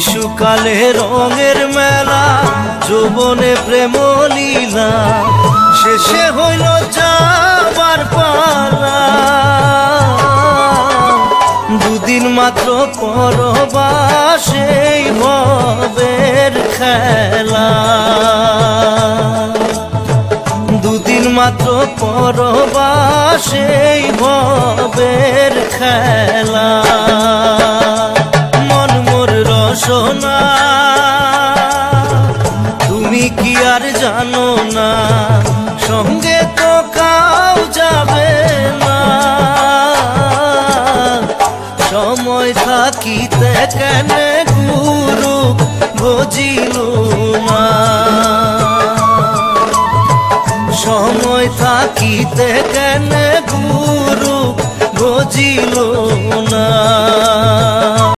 শিশুকালে রঙের মেলা, যৌবনে প্রেম লীলা, শেষে হইল যাবার পালা। দুদিন মাত্র পরবাসেই ভবের খেলা, দুদিন মাত্র পরবাসেই ভবের খেলা। মন মোর রসনা তুমি কি আর জানো না, সঙ্গে তো কাউ যাবে না। সময় থাকিতে কেন গুরু বুঝিল না, সময় থাকিতে কেন গুরু বুঝিল না।